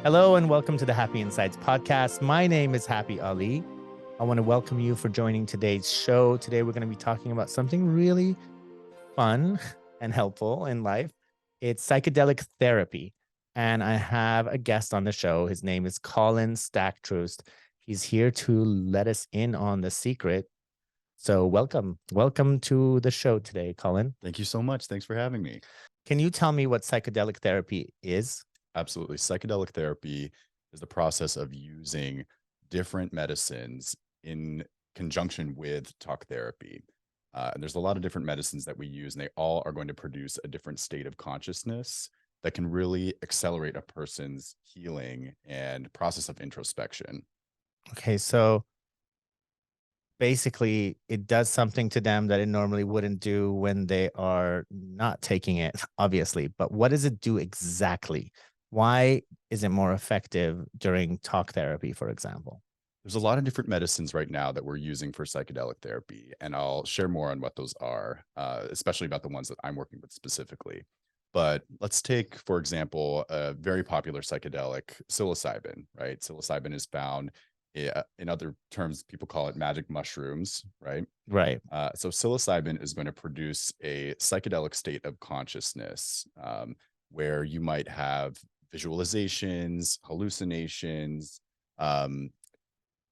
Hello and welcome to the Happy Insights podcast. My name is Happy Ali. I want to welcome you for joining today's show. Today we're going to be talking about something really fun and helpful in life. It's psychedelic therapy. And I have a guest on the show. His name is Colin Stack-Troost. He's here to let us in on the secret. So welcome to the show today, Colin. Thank you so much. Thanks for having me. Can you tell me what psychedelic therapy is? Absolutely. Psychedelic therapy is the process of using different medicines in conjunction with talk therapy. And there's a lot of different medicines that we use, and they all are going to produce a different state of consciousness that can really accelerate a person's healing and process of introspection. Okay, so basically it does something to them that it normally wouldn't do when they are not taking it, obviously. But what does it do exactly? Why is it more effective during talk therapy, for example? There's a lot of different medicines right now that we're using for psychedelic therapy, and I'll share more on what those are, especially about the ones that I'm working with specifically. But let's take, for example, a very popular psychedelic, psilocybin, right? Psilocybin is found, in other terms, people call it magic mushrooms, right? Right. So psilocybin is going to produce a psychedelic state of consciousness, where you might have visualizations, hallucinations.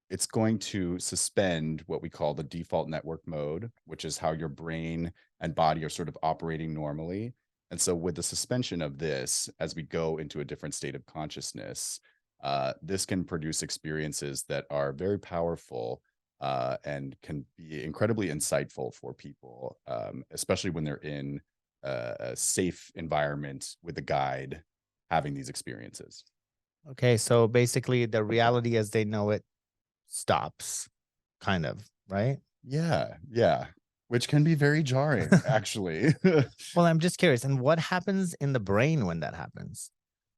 It's going to suspend what we call the default network mode, which is how your brain and body are sort of operating normally. And so, with the suspension of this, as we go into a different state of consciousness, this can produce experiences that are very powerful and can be incredibly insightful for people, especially when they're in a safe environment with a guide having these experiences. Okay, so basically the reality as they know it stops, kind of, right? Yeah, which can be very jarring, actually. Well, I'm just curious. And what happens in the brain when that happens?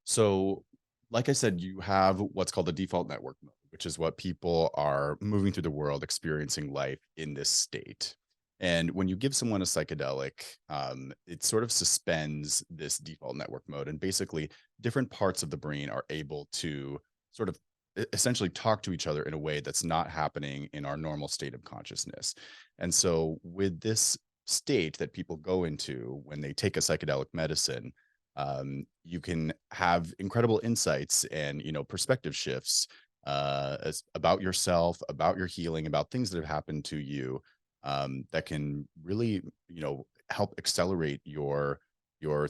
So, like I said, you have what's called the default network mode, which is what people are moving through the world experiencing life in this state. And when you give someone a psychedelic, it sort of suspends this default network mode. And basically, different parts of the brain are able to sort of essentially talk to each other in a way that's not happening in our normal state of consciousness. And so, with this state that people go into when they take a psychedelic medicine, you can have incredible insights and perspective shifts about yourself, about your healing, about things that have happened to you, that can really help accelerate your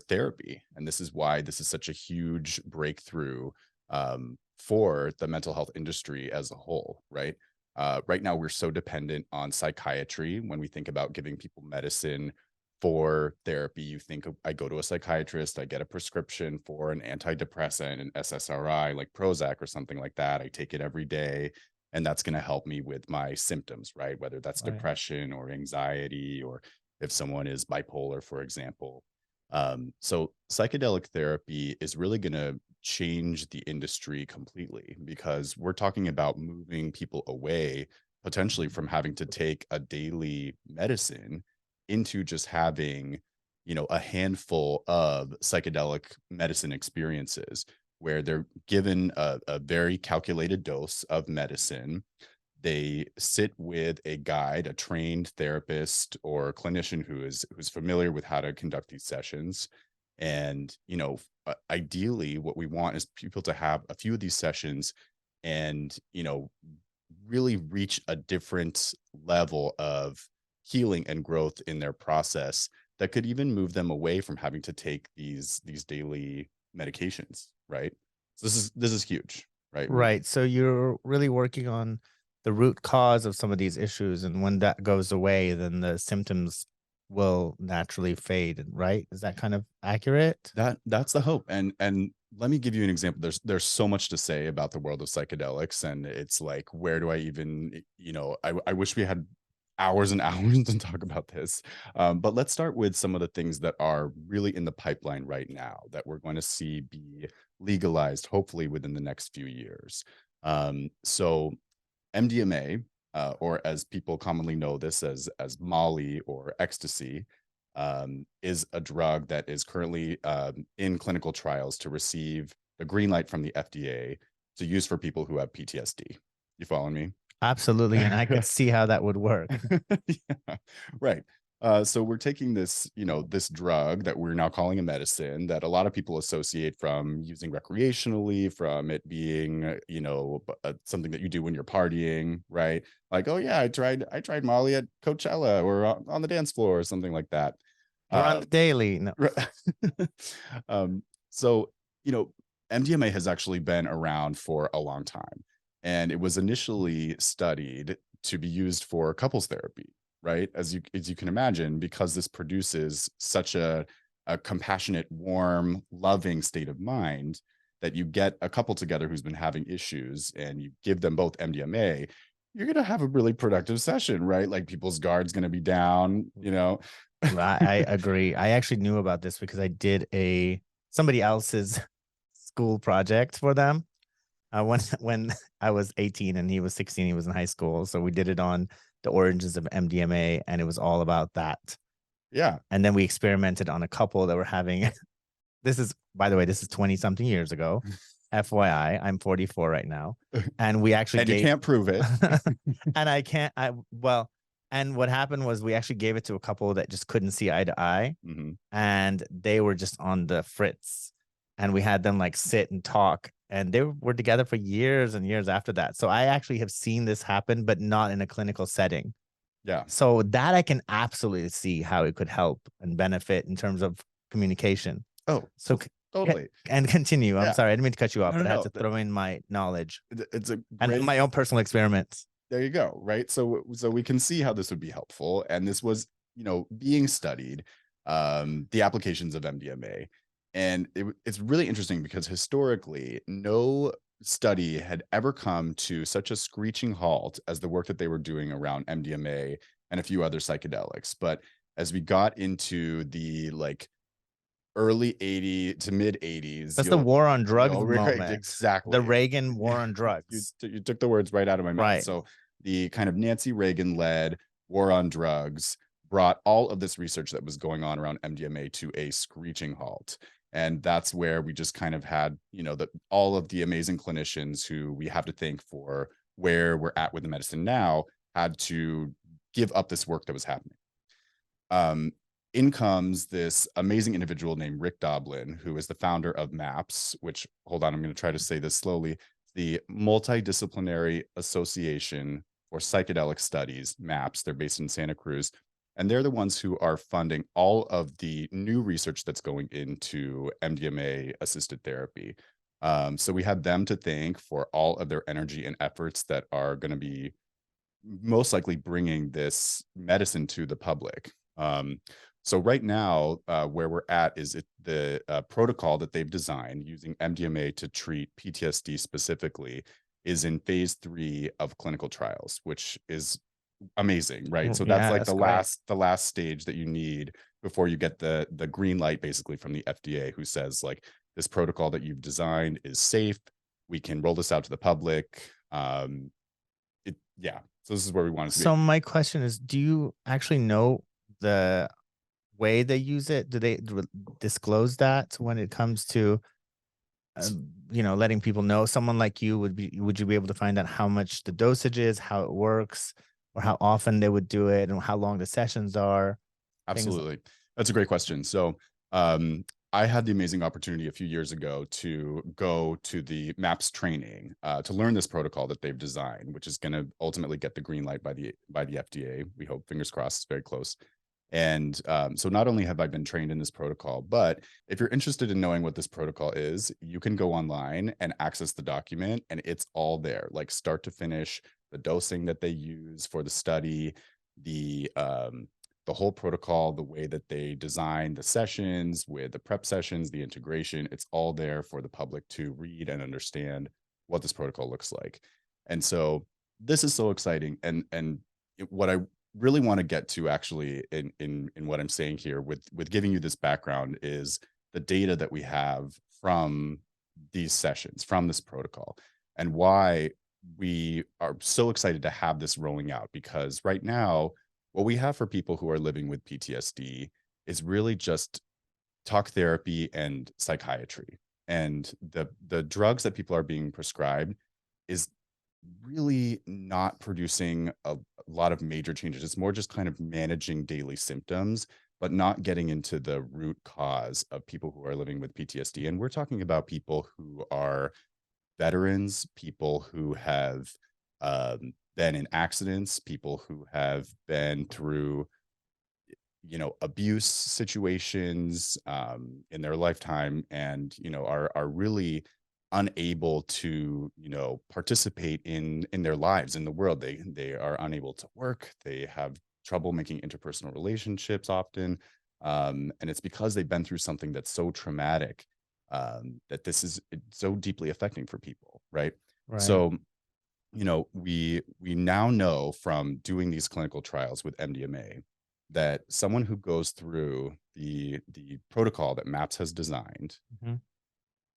therapy. And this is why this is such a huge breakthrough, for the mental health industry as a whole, right? Right now, we're so dependent on psychiatry. When we think about giving people medicine for therapy, you think I go to a psychiatrist, I get a prescription for an antidepressant, an SSRI like Prozac or something like that. I take it every day, and that's going to help me with my symptoms, right? Whether that's Right. depression or anxiety, or if someone is bipolar, for example. So psychedelic therapy is really going to change the industry completely, because we're talking about moving people away potentially from having to take a daily medicine into just having a handful of psychedelic medicine experiences where they're given a very calculated dose of medicine. They sit with a guide, a trained therapist or clinician who's familiar with how to conduct these sessions. And ideally, what we want is people to have a few of these sessions and really reach a different level of healing and growth in their process that could even move them away from having to take these daily medications, right? So this is huge, right? Right. So you're really working on the root cause of some of these issues. And when that goes away, then the symptoms will naturally fade, right? Is that kind of accurate? That's the hope. And let me give you an example. There's so much to say about the world of psychedelics, and it's like, where do I even, I wish we had hours and hours to talk about this. But let's start with some of the things that are really in the pipeline right now that we're going to see be legalized, hopefully within the next few years. So MDMA, or as people commonly know this as Molly or ecstasy, is a drug that is currently in clinical trials to receive the green light from the FDA to use for people who have PTSD. You following me? Absolutely. And I could see how that would work. Yeah, right. So we're taking this, this drug that we're now calling a medicine that a lot of people associate from using recreationally, from it being, something that you do when you're partying, right? Like, oh yeah, I tried Molly at Coachella or on the dance floor or something like that. Or on the daily. No. So, MDMA has actually been around for a long time, and it was initially studied to be used for couples therapy, right? As you can imagine, because this produces such a compassionate, warm, loving state of mind that you get a couple together who's been having issues and you give them both MDMA, you're going to have a really productive session, right? Like people's guard's going to be down, I agree. I actually knew about this because I did somebody else's school project for them. When I was 18 and he was 16, he was in high school. So we did it on the origins of MDMA, and it was all about that. Yeah. And then we experimented on a couple that were having, by the way, this is 20 something years ago. FYI, I'm 44 right now. And we actually you can't prove it. And what happened was we actually gave it to a couple that just couldn't see eye to eye. Mm-hmm. And they were just on the fritz. And we had them like sit and talk. And they were together for years and years after that. So I actually have seen this happen, but not in a clinical setting. Yeah. So that I can absolutely see how it could help and benefit in terms of communication. Oh, so totally. And continue. I'm sorry, I didn't mean to cut you off, but I had to throw in my knowledge. It's and my own personal experiments. There you go. Right. So we can see how this would be helpful. And this was, being studied, the applications of MDMA. And it's really interesting because historically, no study had ever come to such a screeching halt as the work that they were doing around MDMA and a few other psychedelics. But as we got into the early 80s to mid 80s, that's the war on drugs moment. Exactly. The Reagan war on drugs. You took the words right out of my mouth. Right. So the kind of Nancy Reagan led war on drugs brought all of this research that was going on around MDMA to a screeching halt. And that's where we just kind of had, all of the amazing clinicians who we have to thank for where we're at with the medicine now had to give up this work that was happening. In comes this amazing individual named Rick Doblin, who is the founder of MAPS, which, hold on, I'm going to try to say this slowly, the Multidisciplinary Association for Psychedelic Studies, MAPS. They're based in Santa Cruz. And they're the ones who are funding all of the new research that's going into MDMA-assisted therapy. So we have them to thank for all of their energy and efforts that are going to be most likely bringing this medicine to the public. So right now, where we're at is the protocol that they've designed using MDMA to treat PTSD specifically is in phase 3 of clinical trials, which is amazing, right? So that's the last stage that you need before you get the green light basically from the FDA, who says this protocol that you've designed is safe. We can roll this out to the public. So this is where we want to be. So my question is, do you actually know the way they use it? Do they disclose that when it comes to letting people know? Someone like you would you be able to find out how much the dosage is, how it works, or how often they would do it and how long the sessions are? Absolutely. That's a great question. So I had the amazing opportunity a few years ago to go to the MAPS training to learn this protocol that they've designed, which is going to ultimately get the green light by the FDA. We hope, fingers crossed, it's very close. And so not only have I been trained in this protocol, but if you're interested in knowing what this protocol is, you can go online and access the document, and it's all there, like start to finish, the dosing that they use for the study, the whole protocol, the way that they design the sessions with the prep sessions, the integration, it's all there for the public to read and understand what this protocol looks like. And so this is so exciting. And what I really want to get to actually in what I'm saying here with giving you this background is the data that we have from these sessions, from this protocol, and why we are so excited to have this rolling out. Because right now, what we have for people who are living with PTSD is really just talk therapy and psychiatry. And the drugs that people are being prescribed is really not producing a lot of major changes. It's more just kind of managing daily symptoms, but not getting into the root cause of people who are living with PTSD. And we're talking about people who are veterans, people who have been in accidents, people who have been through, abuse situations in their lifetime, and are really unable to participate in their lives in the world. They are unable to work. They have trouble making interpersonal relationships often, and it's because they've been through something that's so traumatic, that this is so deeply affecting for people, right? Right. So we now know from doing these clinical trials with MDMA that someone who goes through the protocol that MAPS has designed, Mhm.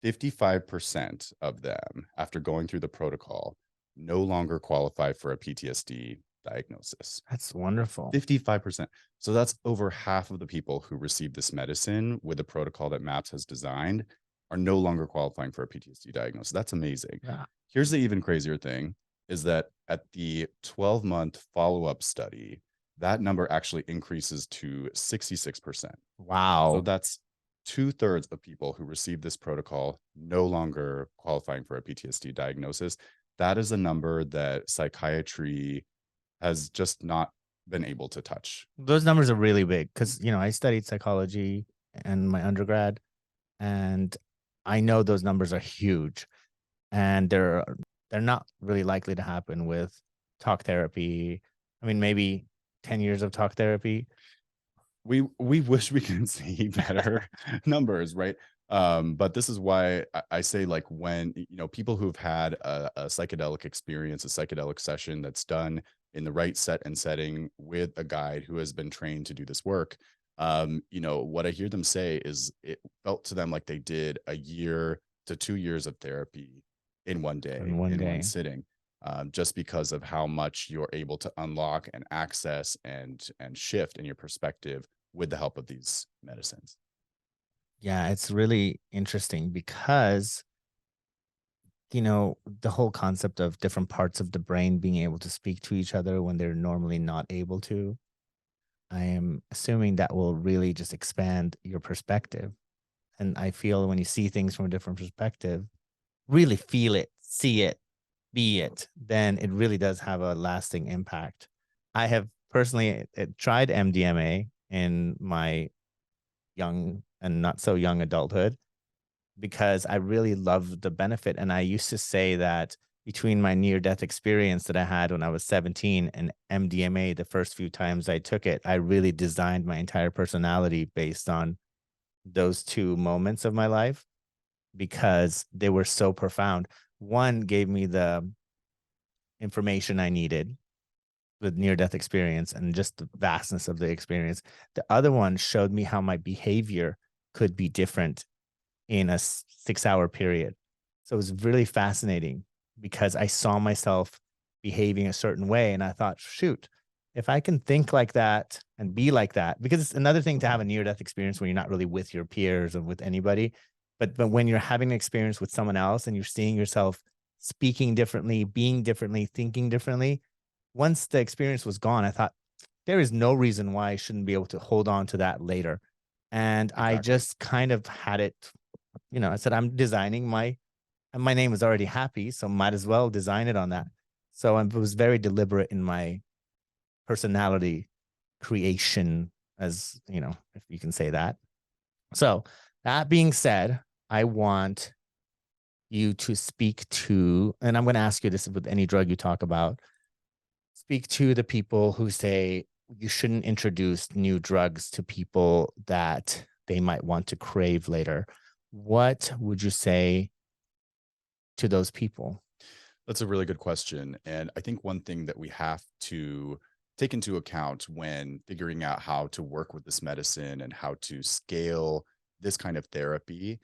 55% of them, after going through the protocol, no longer qualify for a PTSD diagnosis. That's wonderful. 55%. So that's over half of the people who receive this medicine with the protocol that MAPS has designed are no longer qualifying for a PTSD diagnosis. That's amazing. Yeah. Here's the even crazier thing is that at the 12-month follow-up study, that number actually increases to 66%. So Wow. that's 2/3 of people who receive this protocol no longer qualifying for a PTSD diagnosis. That is a number that psychiatry has just not been able to touch. Those numbers are really big because, I studied psychology in my undergrad, and I know those numbers are huge, and they're not really likely to happen with talk therapy. I mean, maybe 10 years of talk therapy. We wish we can see better numbers, right? But this is why I say, like, when people who've had a psychedelic experience, a psychedelic session that's done in the right set and setting with a guide who has been trained to do this work, what I hear them say is it felt to them like they did a year to 2 years of therapy in one In day, one in one day. sitting, just because of how much you're able to unlock and access and shift in your perspective with the help of these medicines. Yeah, it's really interesting because, the whole concept of different parts of the brain being able to speak to each other when they're normally not able to, I am assuming that will really just expand your perspective. And I feel when you see things from a different perspective, really feel it, see it, be it, then it really does have a lasting impact. I have personally tried MDMA in my young and not so young adulthood because I really love the benefit. And I used to say that between my near death experience that I had when I was 17 and MDMA, the first few times I took it, I really designed my entire personality based on those two moments of my life because they were so profound. One gave me the information I needed with near death experience and just the vastness of the experience. The other one showed me how my behavior could be different in a 6 hour period. So it was really fascinating because I saw myself behaving a certain way. And I thought, shoot, if I can think like that and be like that, because it's another thing to have a near death experience when you're not really with your peers or with anybody. But when you're having an experience with someone else and you're seeing yourself speaking differently, being differently, thinking differently, once the experience was gone, I thought there is no reason why I shouldn't be able to hold on to that later. And I Exactly. just kind of had it, I said, I'm designing and my name is already happy, so might as well design it on that. So I was very deliberate in my personality creation, as if you can say that. So that being said, I want you to speak to, and I'm going to ask you this with any drug you talk about, speak to the people who say you shouldn't introduce new drugs to people that they might want to crave later. What would you say to those people? That's a really good question. And I think one thing that we have to take into account when figuring out how to work with this medicine and how to scale this kind of therapy,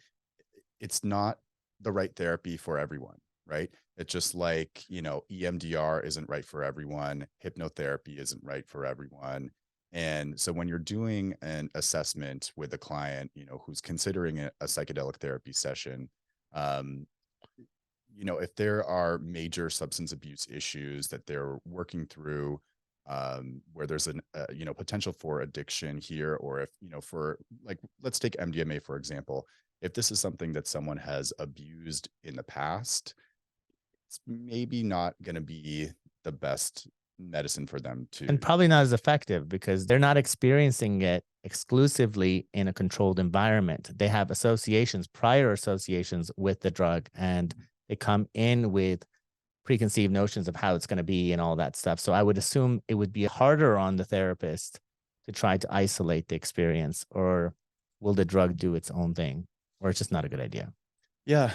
it's not the right therapy for everyone, right? It's just like, EMDR isn't right for everyone, hypnotherapy isn't right for everyone. And so when you're doing an assessment with a client, who's considering a psychedelic therapy session, um, if there are major substance abuse issues that they're working through, where there's an potential for addiction here, or if for, like, let's take MDMA for example. If this is something that someone has abused in the past, it's maybe not going to be the best medicine for them And to. probably not as effective because they're not experiencing it exclusively in a controlled environment. They have associations, prior associations with the drug, and they come in with preconceived notions of how it's going to be and all that stuff. So I would assume it would be harder on the therapist to try to isolate the experience, or will the drug do its own thing, or it's just not a good idea. Yeah,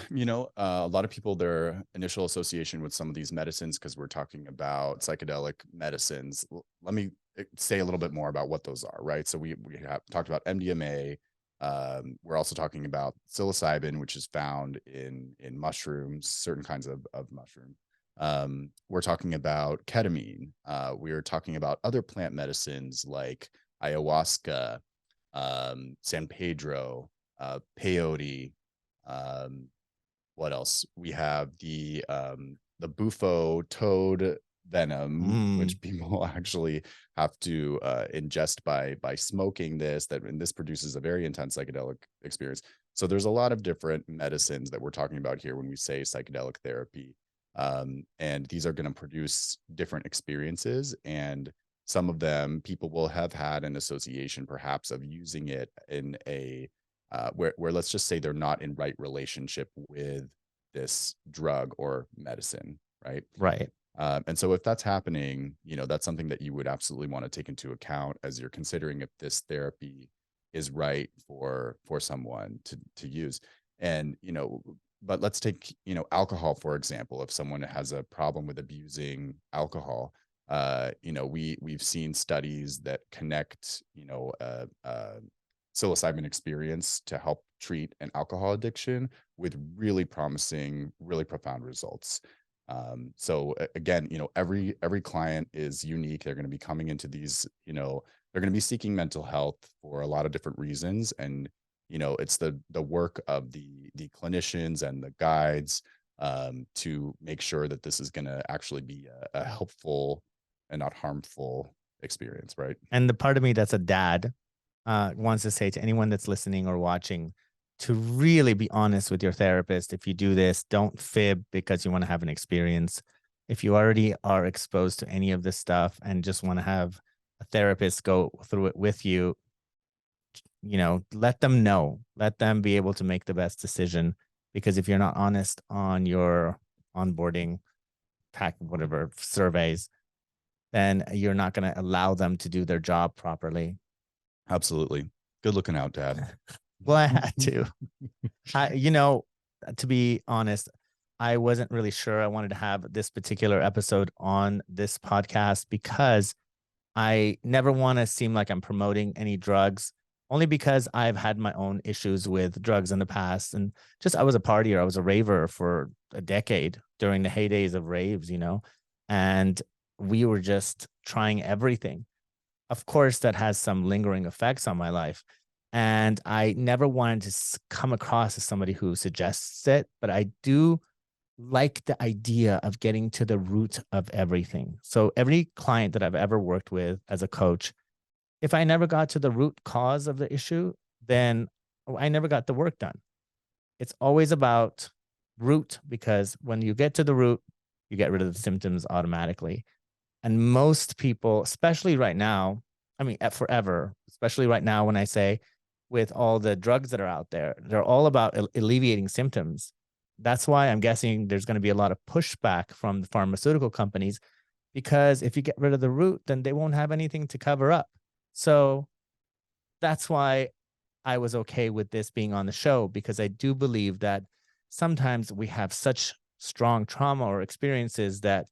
a lot of people, their initial association with some of these medicines, because we're talking about psychedelic medicines. Let me say a little bit more about what those are, right? So we have talked about MDMA. We're also talking about psilocybin, which is found in mushrooms, certain kinds of mushroom. We're talking about ketamine. We're talking about other plant medicines like ayahuasca, San Pedro, peyote. Um, what else? We have the bufo toad venom, which people actually have to ingest by smoking this. And this produces a very intense psychedelic experience. So there's a lot of different medicines that we're talking about here when we say psychedelic therapy, and these are going to produce different experiences. And some of them people will have had an association, perhaps, of using it in a where let's just say they're not in right relationship with this drug or medicine, right? Right. And so if that's happening, that's something that you would absolutely want to take into account as you're considering if this therapy is right for someone to use. And but let's take alcohol for example. If someone has a problem with abusing alcohol, we've seen studies that connect psilocybin experience to help treat an alcohol addiction with really promising, really profound results. So again, every client is unique. They're going to be coming into these, they're going to be seeking mental health for a lot of different reasons. And, it's the work of the clinicians and the guides to make sure that this is going to actually be a helpful and not harmful experience, right? And the part of me that's a dad wants to say to anyone that's listening or watching to really be honest with your therapist. If you do this, don't fib because you want to have an experience. If you already are exposed to any of this stuff and just want to have a therapist go through it with you, let them know, let them be able to make the best decision. Because if you're not honest on your onboarding pack, whatever surveys, then you're not going to allow them to do their job properly. Absolutely. Good looking out, Dad. Well, I had to. To be honest, I wasn't really sure I wanted to have this particular episode on this podcast because I never want to seem like I'm promoting any drugs, only because I've had my own issues with drugs in the past. And just I was a partier, I was a raver for a decade during the heydays of raves, and we were just trying everything. Of course, that has some lingering effects on my life. And I never wanted to come across as somebody who suggests it, but I do like the idea of getting to the root of everything. So every client that I've ever worked with as a coach, if I never got to the root cause of the issue, then I never got the work done. It's always about root, because when you get to the root, you get rid of the symptoms automatically. And most people, especially right now, I mean, forever, especially right now, when I say with all the drugs that are out there, they're all about alleviating symptoms. That's why I'm guessing there's going to be a lot of pushback from the pharmaceutical companies, because if you get rid of the root, then they won't have anything to cover up. So that's why I was okay with this being on the show, because I do believe that sometimes we have such strong trauma or experiences that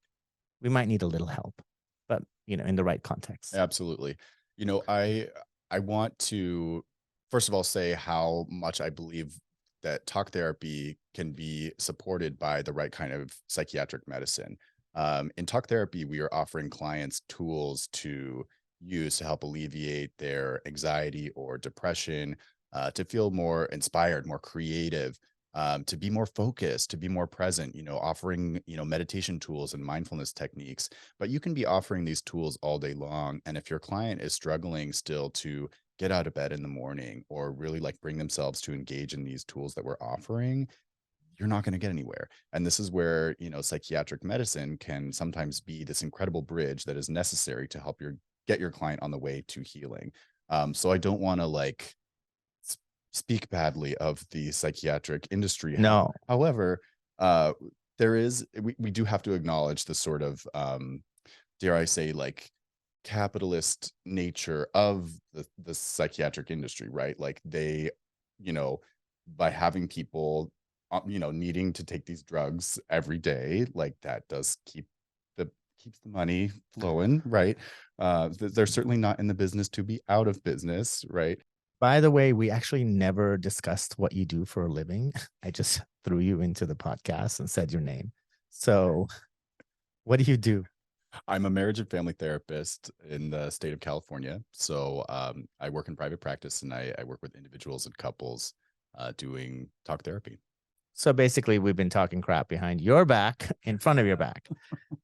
we might need a little help, but in the right context. Absolutely. I want to first of all say how much I believe that talk therapy can be supported by the right kind of psychiatric medicine. In talk therapy, we are offering clients tools to use to help alleviate their anxiety or depression, to feel more inspired, more creative, to be more focused, to be more present, offering, meditation tools and mindfulness techniques. But you can be offering these tools all day long. And if your client is struggling still to get out of bed in the morning or really like bring themselves to engage in these tools that we're offering, you're not going to get anywhere. And this is where, psychiatric medicine can sometimes be this incredible bridge that is necessary to help get your client on the way to healing. So I don't want to like speak badly of the psychiatric industry. No. However, uh, we do have to acknowledge the sort of, dare I say, like capitalist nature of the psychiatric industry, right? Like they, you know, by having people, needing to take these drugs every day, like that does keeps the money flowing, right? They're certainly not in the business to be out of business, right? By the way, we actually never discussed what you do for a living. I just threw you into the podcast and said your name. So, what do you do? I'm a marriage and family therapist in the state of California. So I work in private practice and I work with individuals and couples doing talk therapy. So basically, we've been talking crap behind your back, in front of your back.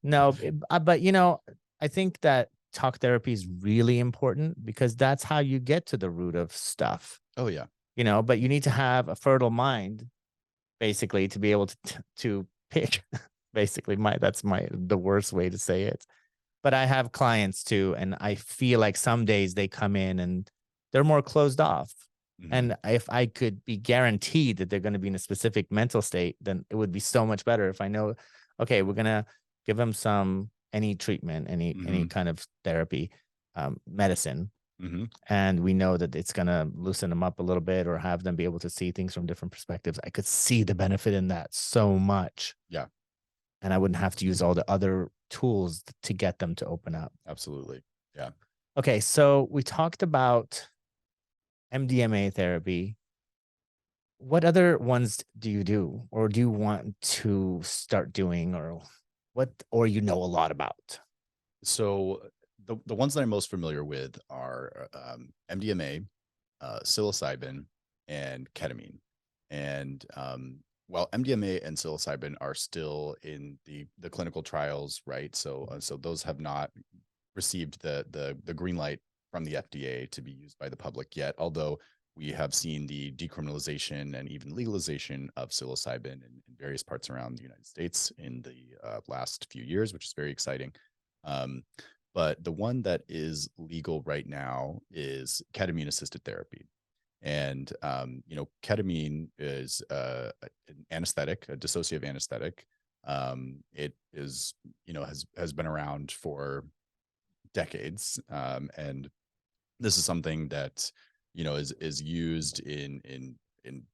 No, but I think that talk therapy is really important because that's how you get to the root of stuff. Oh, yeah. But you need to have a fertile mind, basically, to be able to pick. Basically, that's the worst way to say it. But I have clients too, and I feel like some days they come in and they're more closed off. Mhm. And if I could be guaranteed that they're going to be in a specific mental state, then it would be so much better if I know, okay, we're going to give them any treatment, any kind of therapy, medicine. Mhm. And we know that it's going to loosen them up a little bit or have them be able to see things from different perspectives. I could see the benefit in that so much. Yeah, And I wouldn't have to use all the other tools to get them to open up. absolutely. Yeah. Okay, so we talked about MDMA therapy. What other ones do you do or do you want to start doing, or a lot about? So the ones that I'm most familiar with are MDMA, psilocybin, and ketamine. And while MDMA and psilocybin are still in the clinical trials, right? So those have not received the green light from the FDA to be used by the public yet. Although we have seen the decriminalization and even legalization of psilocybin in various parts around the United States in the last few years, which is very exciting. Um, but the one that is legal right now is ketamine assisted therapy. And ketamine is an anesthetic, a dissociative anesthetic. It is, has been around for decades, and this is something that is used in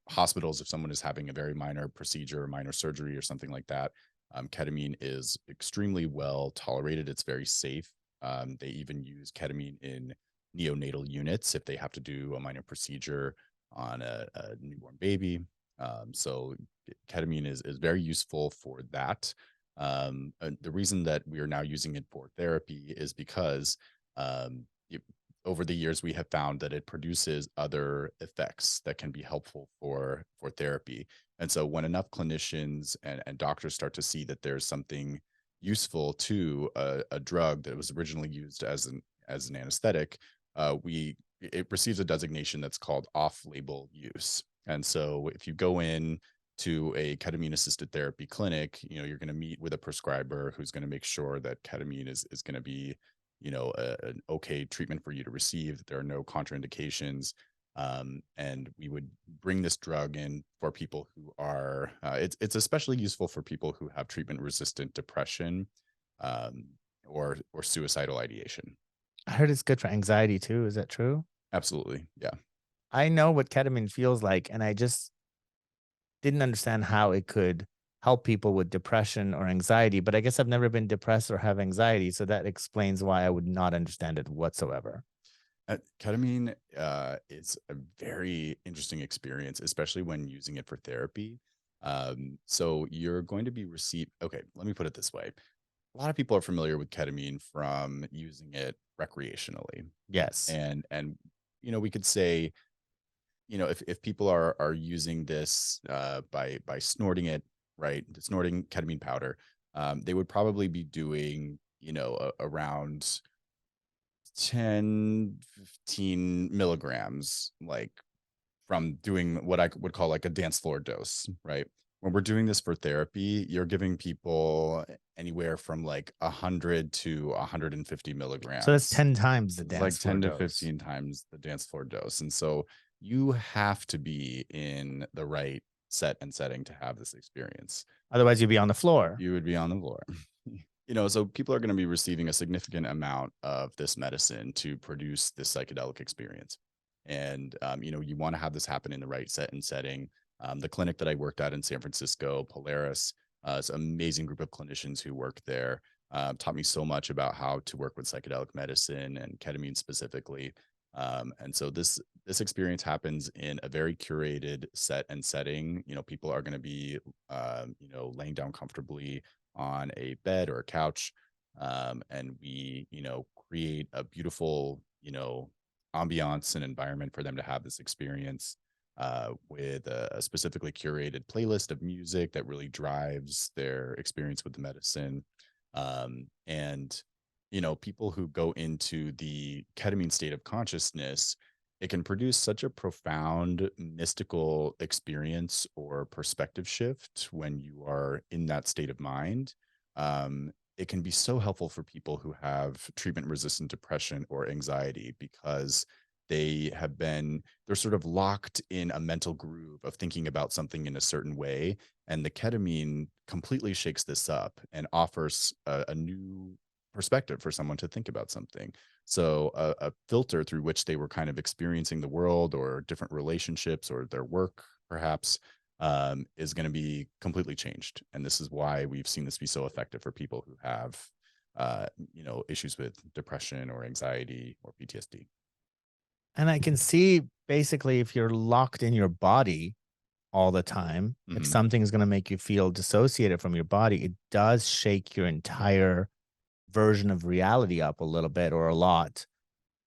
hospitals if someone is having a very minor procedure, minor surgery, or something like that. Ketamine is extremely well tolerated. It's very safe. They even use ketamine in neonatal units if they have to do a minor procedure on a newborn baby. So ketamine is very useful for that. The reason that we are now using it for therapy is because over the years we have found that it produces other effects that can be helpful for therapy. And so when enough clinicians and doctors start to see that there's something useful to a drug that was originally used as an anesthetic, it receives a designation that's called off-label use. And so if you go in to a ketamine assisted therapy clinic, you're going to meet with a prescriber who's going to make sure that ketamine is going to be an okay treatment for you to receive, that there are no contraindications. And we would bring this drug in for people who are, it's especially useful for people who have treatment resistant depression, or suicidal ideation. I heard it's good for anxiety too. Is that true? Absolutely. Yeah. I know what ketamine feels like, and I just didn't understand how it could help people with depression or anxiety, but I guess I've never been depressed or have anxiety. So that explains why I would not understand it whatsoever. Ketamine is a very interesting experience, especially when using it for therapy. So you're going to be okay, let me put it this way. a lot of people are familiar with ketamine from using it recreationally. Yes. And we could say, if people are using this by snorting it, right, snorting ketamine powder, they would probably be doing, around 10-15 milligrams, like from doing what I would call like a dance floor dose, right? When we're doing this for therapy, you're giving people anywhere from like 100 to 150 So that's milligrams. 10 times the It's like dance floor 10 to dose. 15 times the dance floor dose. And so you have to be in the right set and setting to have this experience. Otherwise, you'd be on the floor. You would be on the floor. So people are going to be receiving a significant amount of this medicine to produce this psychedelic experience. And, you want to have this happen in the right set and setting. The clinic that I worked at in San Francisco, Polaris, is an amazing group of clinicians who work there. Taught me so much about how to work with psychedelic medicine and ketamine specifically. And so this experience happens in a very curated set and setting. People are going to be, laying down comfortably on a bed or a couch. And we, create a beautiful, ambiance and environment for them to have this experience with a specifically curated playlist of music that really drives their experience with the medicine. And, people who go into the ketamine state of consciousness, it can produce such a profound mystical experience or perspective shift when you are in that state of mind. It can be so helpful for people who have treatment resistant depression or anxiety because they're sort of locked in a mental groove of thinking about something in a certain way. And the ketamine completely shakes this up and offers a new perspective for someone to think about something. So a filter through which they were kind of experiencing the world or different relationships or their work, perhaps, is going to be completely changed. And this is why we've seen this be so effective for people who have, issues with depression or anxiety or PTSD. And I can see basically if you're locked in your body all the time, if Mhm. something's going to make you feel dissociated from your body, it does shake your entire version of reality up a little bit or a lot,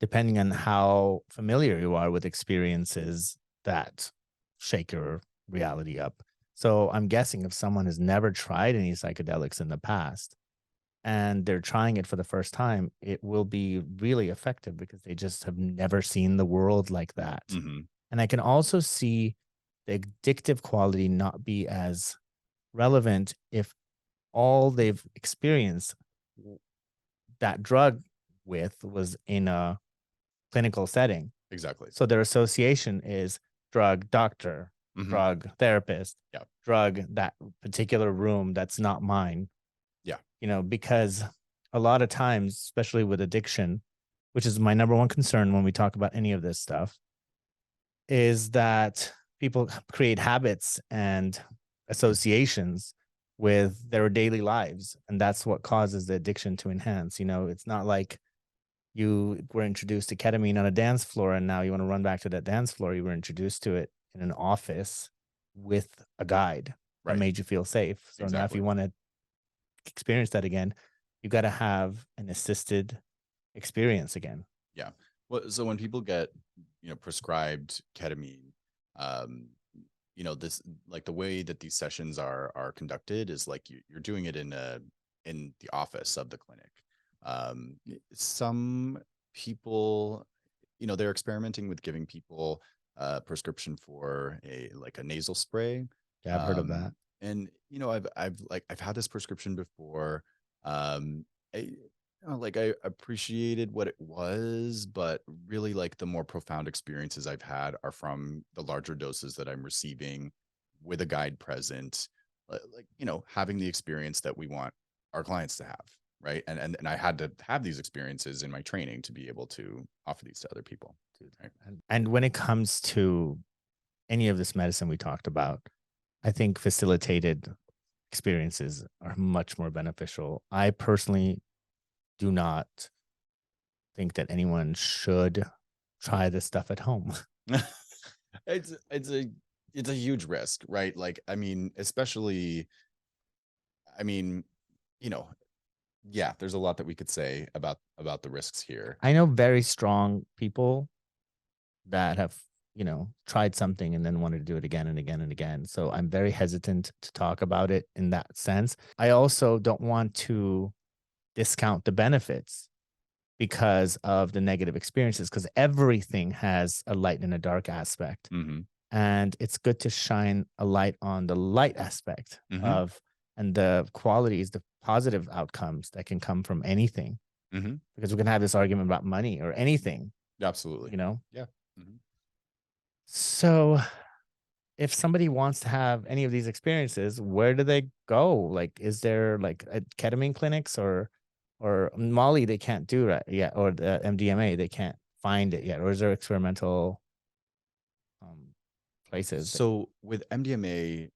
depending on how familiar you are with experiences that shake your reality up. So I'm guessing if someone has never tried any psychedelics in the past and they're trying it for the first time, it will be really effective because they just have never seen the world like that. Mhm. And I can also see the addictive quality not be as relevant if all they've experienced that drug with was in a clinical setting. Exactly. So their association is drug doctor, Mhm. drug therapist, Yeah. drug that particular room that's not mine, Yeah. because a lot of times, especially with addiction, which is my number one concern when we talk about any of this stuff, is that people create habits and associations with their daily lives. And that's what causes the addiction to enhance. It's not like you were introduced to ketamine on a dance floor and now you want to run back to that dance floor. You were introduced to it in an office with a guide that Right. made you feel safe. So now if Exactly. you want to experience that again, you got to have an assisted experience again. Yeah. Well, so when people get, prescribed ketamine, um, this, like, the way that these sessions are conducted is like you're doing it in the office of the clinic. Some people, they're experimenting with giving people a prescription for a nasal spray. Yeah, I've heard of that. Um, and I've had this prescription before. I, I appreciated what it was, but really, like, the more profound experiences I've had are from the larger doses that I'm receiving with a guide present, having the experience that we want our clients to have, right? And I had to have these experiences in my training to be able to offer these to other people too, right? And when it comes to any of this medicine we talked about, I think facilitated experiences are much more beneficial. I personally do not think that anyone should try this stuff at home. It's a huge risk, right? Like, I mean, especially, I mean, you know, Yeah, there's a lot that we could say about the risks here. I know very strong people that have, tried something and then wanted to do it again and again and again. So I'm very hesitant to talk about it in that sense. I also don't want to discount the benefits because of the negative experiences, because everything has a light and a dark aspect. Mm-hmm. And it's good to shine a light on the light aspect Mm-hmm. of, and the qualities, the positive outcomes that can come from anything. Mm-hmm. Because we can have this argument about money or anything, Absolutely. you know? Yeah. Mm-hmm. So if somebody wants to have any of these experiences, where do they go? Like, is there like a ketamine clinics or Molly they can't do right yet, or the MDMA they can't find it yet, or is there experimental places So with MDMA,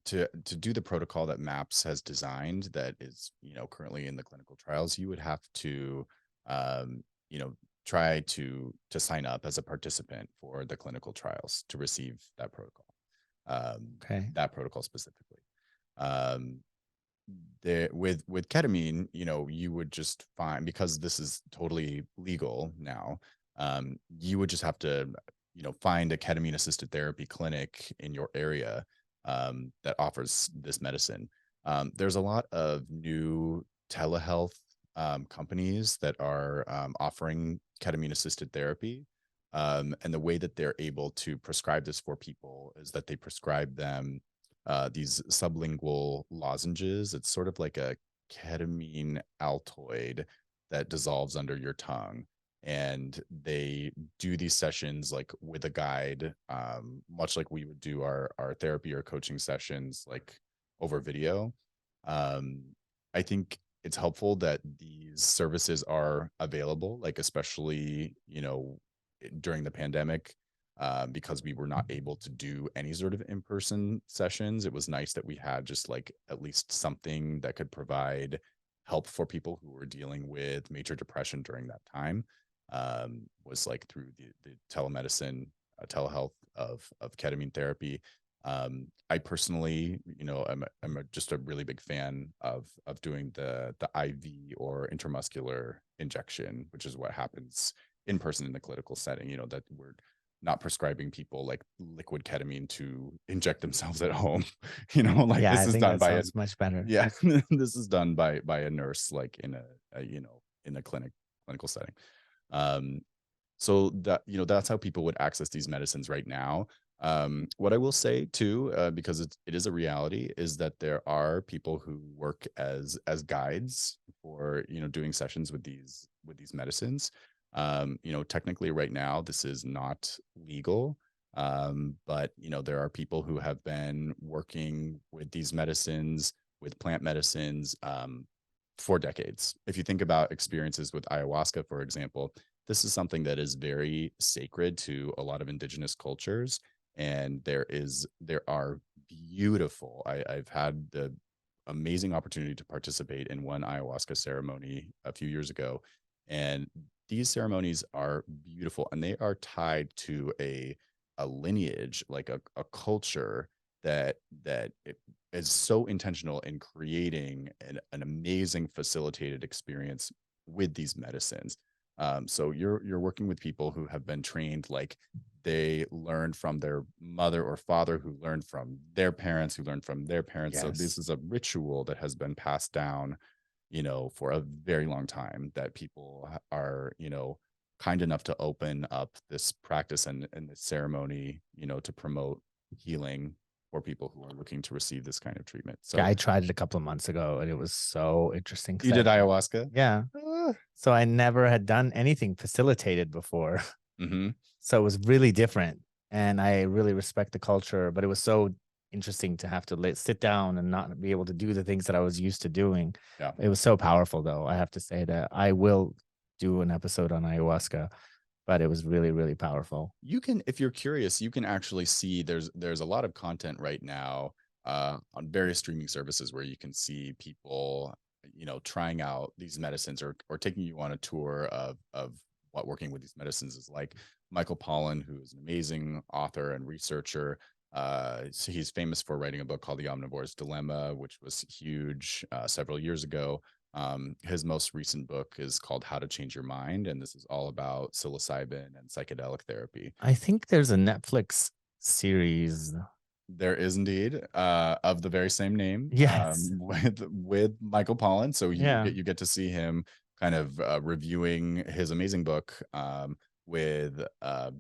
to do the protocol that MAPS has designed, that is, currently in the clinical trials, you would have to, um, you know, try to sign up as a participant for the clinical trials to receive that protocol, okay? that protocol specifically. Um, there with ketamine, you would just find, because this is totally legal now, you would just have to, find a ketamine assisted therapy clinic in your area, that offers this medicine. There's a lot of new telehealth companies that are offering ketamine assisted therapy. And the way that they're able to prescribe this for people is that they prescribe them these sublingual lozenges. It's sort of like a ketamine Altoid that dissolves under your tongue. And they do these sessions like with a guide, much like we would do our therapy or coaching sessions, like over video. Um, I think it's helpful that these services are available, like especially, during the pandemic, because we were not able to do any sort of in-person sessions. It was nice that we had just like at least something that could provide help for people who were dealing with major depression during that time. Was like through the telemedicine, telehealth of ketamine therapy. I personally, just a really big fan of doing the IV or intramuscular injection, which is what happens in person in the clinical setting. That we're not prescribing people like liquid ketamine to inject themselves at home. Like Yeah, this I is think done that by a, sounds much better. yeah, this is done by a nurse, like in in a clinical setting. Um, so that, that's how people would access these medicines right now. What I will say too, because it is a reality, is that there are people who work as guides for, doing sessions with these medicines. Technically right now this is not legal. But there are people who have been working with these medicines, with plant medicines, for decades. If you think about experiences with ayahuasca, for example, this is something that is very sacred to a lot of indigenous cultures. And there are beautiful, I've had the amazing opportunity to participate in one ayahuasca ceremony a few years ago. And these ceremonies are beautiful, and they are tied to a lineage, like a culture that it is so intentional in creating an amazing facilitated experience with these medicines. So you're working with people who have been trained, like they learned from their mother or father, who learned from their parents, who learned from their parents. So this Yes. is a ritual that has been passed down, for a very long time, that people are, kind enough to open up this practice and this ceremony, to promote healing for people who are looking to receive this kind of treatment. Yeah, So I tried it a couple of months ago and it was so interesting you because did ayahuasca? yeah. So I never had done anything facilitated before. Mm-hmm. So it was really different. And I really respect the culture, but it was so interesting to have to sit down and not be able to do the things that I was used to doing. Yeah. It was so powerful, though. I have to say that I will do an episode on ayahuasca, but it was really, really powerful. You can, if you're curious, you can actually see there's a lot of content right now, on various streaming services, where you can see people, trying out these medicines, or taking you on a tour of what working with these medicines is like. Michael Pollan, who is an amazing author and researcher, so he's famous for writing a book called The Omnivore's Dilemma, which was huge several years ago. His most recent book is called How to Change Your Mind, and this is all about psilocybin and psychedelic therapy. I think there's a Netflix series. There is indeed, of the very same name, Yes. with Michael Pollan. So Yeah. you get to see him kind of reviewing his amazing book, with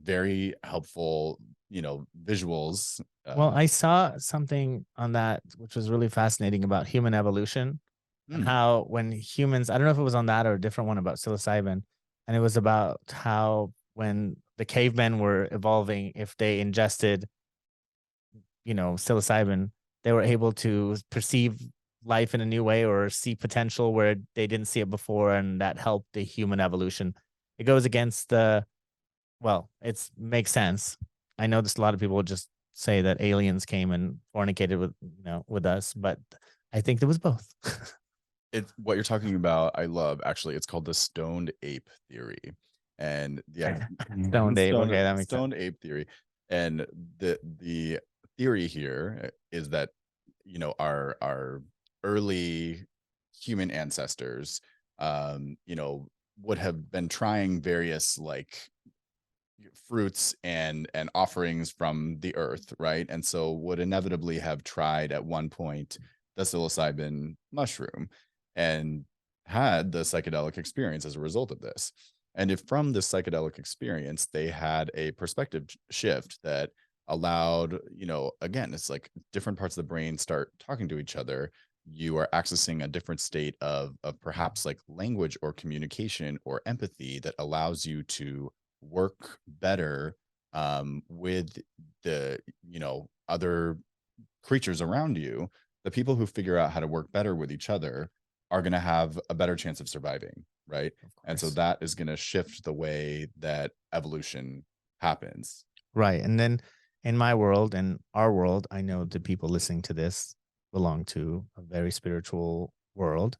very helpful, visuals. Well, I saw something on that which was really fascinating about human evolution and Mm, how when humans, I don't know if it was on that or a different one about psilocybin, and it was about how when the cavemen were evolving, if they ingested, psilocybin, they were able to perceive life in a new way or see potential where they didn't see it before, and that helped the human evolution. It goes against it makes sense. I know this a lot of people just say that aliens came and fornicated with us, but I think there was both. it's what you're talking about. I love, actually. It's called the stoned ape theory, and Stone Dave. Okay, that makes sense. stoned ape theory, and the theory here is that our early human ancestors, would have been trying various like fruits and offerings from the earth, right? And so would inevitably have tried at one point the psilocybin mushroom and had the psychedelic experience as a result of this. And if from this psychedelic experience they had a perspective shift that allowed, again, it's like different parts of the brain start talking to each other. You are accessing a different state of perhaps like language or communication or empathy that allows you to work better, with the other creatures around you. The people who figure out how to work better with each other are going to have a better chance of surviving, right? And so that is going to shift the way that evolution happens. Right. And then in my world and our world, I know the people listening to this belong to a very spiritual world.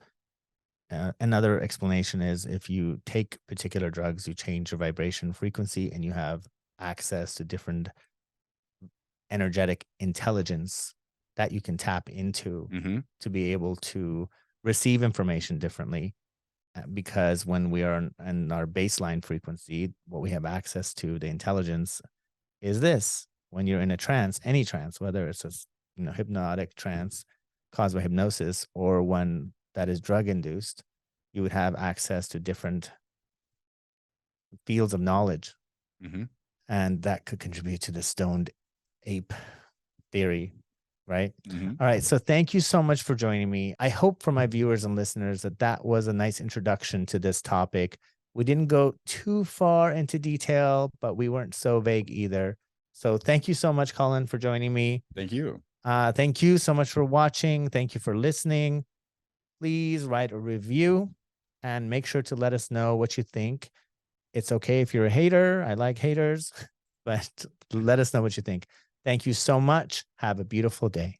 Another explanation is if you take particular drugs, you change your vibration frequency and you have access to different energetic intelligence that you can tap into to be able to receive information differently. Because when we are in our baseline frequency, what we have access to, the intelligence, is this. When you're in a trance, any trance, whether it's a hypnotic trance caused by hypnosis or one that is drug induced, you would have access to different fields of knowledge. And that could contribute to the stoned ape theory, right? All right. So thank you so much for joining me. I hope for my viewers and listeners that was a nice introduction to this topic. We didn't go too far into detail, but we weren't so vague either. So thank you so much, Colin, for joining me. Thank you. Thank you so much for watching. Thank you for listening. Please write a review and make sure to let us know what you think. It's okay if you're a hater. I like haters, but let us know what you think. Thank you so much. Have a beautiful day.